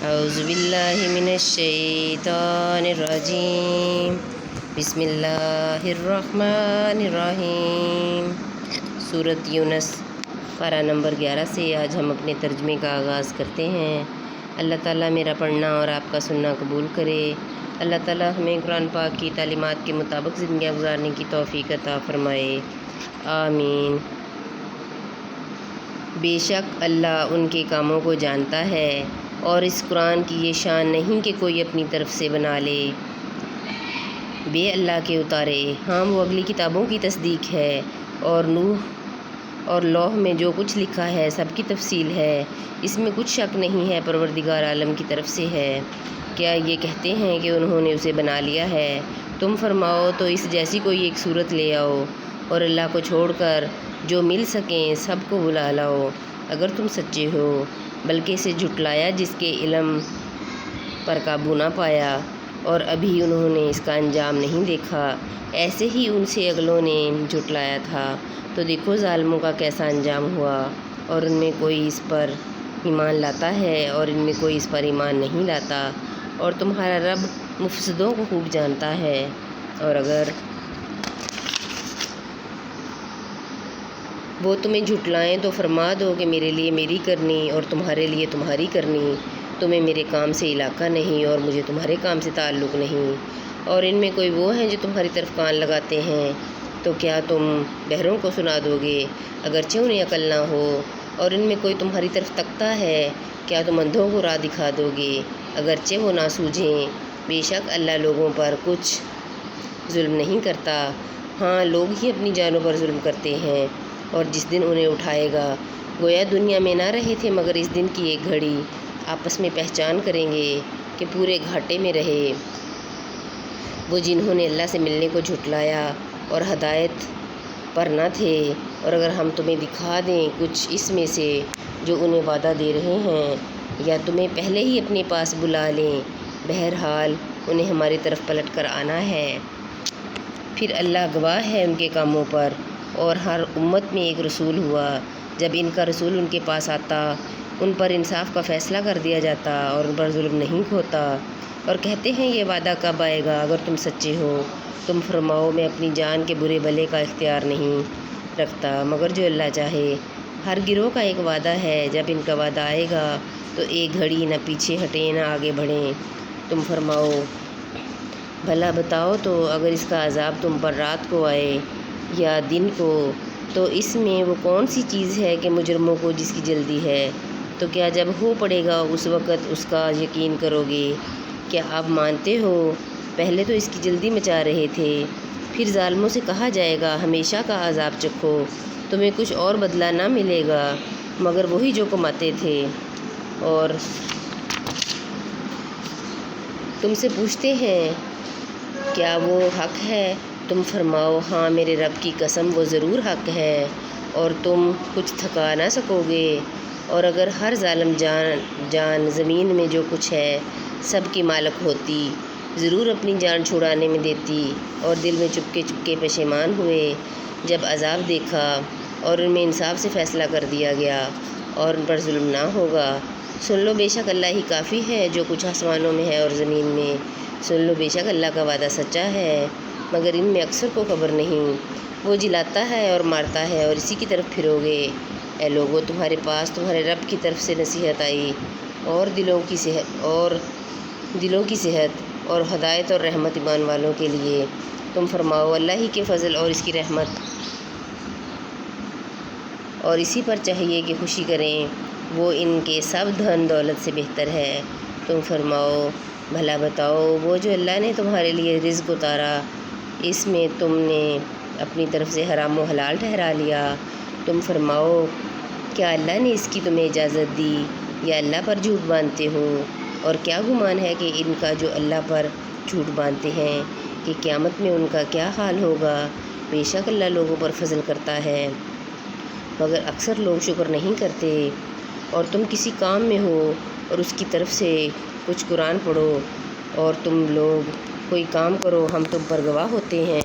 اعوذ باللہ من الشیطان الرجیم بسم اللہ الرحمن الرحیم۔ سورۃ یونس پارہ نمبر 11 سے آج ہم اپنے ترجمے کا آغاز کرتے ہیں۔ اللہ تعالیٰ میرا پڑھنا اور آپ کا سننا قبول کرے۔ اللہ تعالیٰ ہمیں قرآن پاک کی تعلیمات کے مطابق زندگیاں گزارنے کی توفیق عطا فرمائے، آمین۔ بے شک اللہ ان کے کاموں کو جانتا ہے، اور اس قرآن کی یہ شان نہیں کہ کوئی اپنی طرف سے بنا لے، بے اللہ کے اتارے۔ ہاں، وہ اگلی کتابوں کی تصدیق ہے، اور نوح اور لوح میں جو کچھ لکھا ہے سب کی تفصیل ہے، اس میں کچھ شک نہیں ہے، پروردگار عالم کی طرف سے ہے۔ کیا یہ کہتے ہیں کہ انہوں نے اسے بنا لیا ہے؟ تم فرماؤ تو اس جیسی کوئی ایک صورت لے آؤ، اور اللہ کو چھوڑ کر جو مل سکیں سب کو بلا لاؤ اگر تم سچے ہو، بلکہ اسے جھٹلایا جس کے علم پر قابو نہ پایا، اور ابھی انہوں نے اس کا انجام نہیں دیکھا۔ ایسے ہی ان سے اگلوں نے جھٹلایا تھا، تو دیکھو ظالموں کا کیسا انجام ہوا۔ اور ان میں کوئی اس پر ایمان لاتا ہے اور ان میں کوئی اس پر ایمان نہیں لاتا، اور تمہارا رب مفسدوں کو خوب جانتا ہے۔ اور اگر وہ تمہیں جھٹلائیں تو فرما دو کہ میرے لیے میری کرنی اور تمہارے لیے تمہاری کرنی، تمہیں میرے کام سے علاقہ نہیں اور مجھے تمہارے کام سے تعلق نہیں۔ اور ان میں کوئی وہ ہیں جو تمہاری طرف کان لگاتے ہیں، تو کیا تم بہروں کو سنا دو گے اگرچہ انہیں عقل نہ ہو؟ اور ان میں کوئی تمہاری طرف تکتا ہے، کیا تم اندھوں کو راہ دکھا دو گے اگرچہ وہ نہ سوجھیں؟ بے شک اللہ لوگوں پر کچھ ظلم نہیں کرتا، ہاں لوگ ہی اپنی جانوں پر ظلم کرتے ہیں۔ اور جس دن انہیں اٹھائے گا، گویا دنیا میں نہ رہے تھے مگر اس دن کی ایک گھڑی، آپس میں پہچان کریں گے کہ پورے گھاٹے میں رہے وہ جنہوں نے اللہ سے ملنے کو جھٹلایا اور ہدایت پر نہ تھے۔ اور اگر ہم تمہیں دکھا دیں کچھ اس میں سے جو انہیں وعدہ دے رہے ہیں، یا تمہیں پہلے ہی اپنے پاس بلا لیں، بہرحال انہیں ہماری طرف پلٹ کر آنا ہے، پھر اللہ گواہ ہے ان کے کاموں پر۔ اور ہر امت میں ایک رسول ہوا، جب ان کا رسول ان کے پاس آتا ان پر انصاف کا فیصلہ کر دیا جاتا اور ان پر ظلم نہیں ہوتا۔ اور کہتے ہیں یہ وعدہ کب آئے گا اگر تم سچے ہو؟ تم فرماؤ میں اپنی جان کے برے بھلے کا اختیار نہیں رکھتا مگر جو اللہ چاہے۔ ہر گروہ کا ایک وعدہ ہے، جب ان کا وعدہ آئے گا تو ایک گھڑی نہ پیچھے ہٹیں نہ آگے بڑھیں۔ تم فرماؤ بھلا بتاؤ تو اگر اس کا عذاب تم پر رات کو آئے یا دن کو، تو اس میں وہ کون سی چیز ہے کہ مجرموں کو جس کی جلدی ہے؟ تو کیا جب ہو پڑے گا اس وقت اس کا یقین کرو گے؟ کیا آپ مانتے ہو پہلے تو اس کی جلدی مچا رہے تھے، پھر ظالموں سے کہا جائے گا ہمیشہ کا عذاب چکھو، تمہیں کچھ اور بدلہ نہ ملے گا مگر وہی جو کماتے تھے۔ اور تم سے پوچھتے ہیں کیا وہ حق ہے؟ تم فرماؤ ہاں میرے رب کی قسم وہ ضرور حق ہے، اور تم کچھ تھکا نہ سکو گے۔ اور اگر ہر ظالم جان زمین میں جو کچھ ہے سب کی مالک ہوتی، ضرور اپنی جان چھڑانے میں دیتی، اور دل میں چپکے چپکے پشیمان ہوئے جب عذاب دیکھا اور ان میں انصاف سے فیصلہ کر دیا گیا اور ان پر ظلم نہ ہوگا۔ سن لو بے شک اللہ ہی کافی ہے، جو کچھ آسمانوں میں ہے اور زمین میں۔ سن لو بے شک اللہ کا وعدہ سچا ہے، مگر ان میں اکثر کو خبر نہیں۔ وہ جلاتا ہے اور مارتا ہے اور اسی کی طرف پھرو گے۔ اے لوگو، تمہارے پاس تمہارے رب کی طرف سے نصیحت آئی، اور دلوں کی صحت اور ہدایت اور رحمت ایمان والوں کے لیے۔ تم فرماؤ اللہ ہی کے فضل اور اس کی رحمت اور اسی پر چاہیے کہ خوشی کریں، وہ ان کے سب دھن دولت سے بہتر ہے۔ تم فرماؤ بھلا بتاؤ وہ جو اللہ نے تمہارے لیے رزق اتارا، اس میں تم نے اپنی طرف سے حرام و حلال ٹھہرا لیا۔ تم فرماؤ کیا اللہ نے اس کی تمہیں اجازت دی یا اللہ پر جھوٹ باندھتے ہو؟ اور کیا گمان ہے کہ ان کا جو اللہ پر جھوٹ باندھتے ہیں کہ قیامت میں ان کا کیا حال ہوگا؟ بے شک اللہ لوگوں پر فضل کرتا ہے مگر اکثر لوگ شکر نہیں کرتے۔ اور تم کسی کام میں ہو اور اس کی طرف سے کچھ قرآن پڑھو، اور تم لوگ کوئی کام کرو، ہم تم پر گواہ ہوتے ہیں۔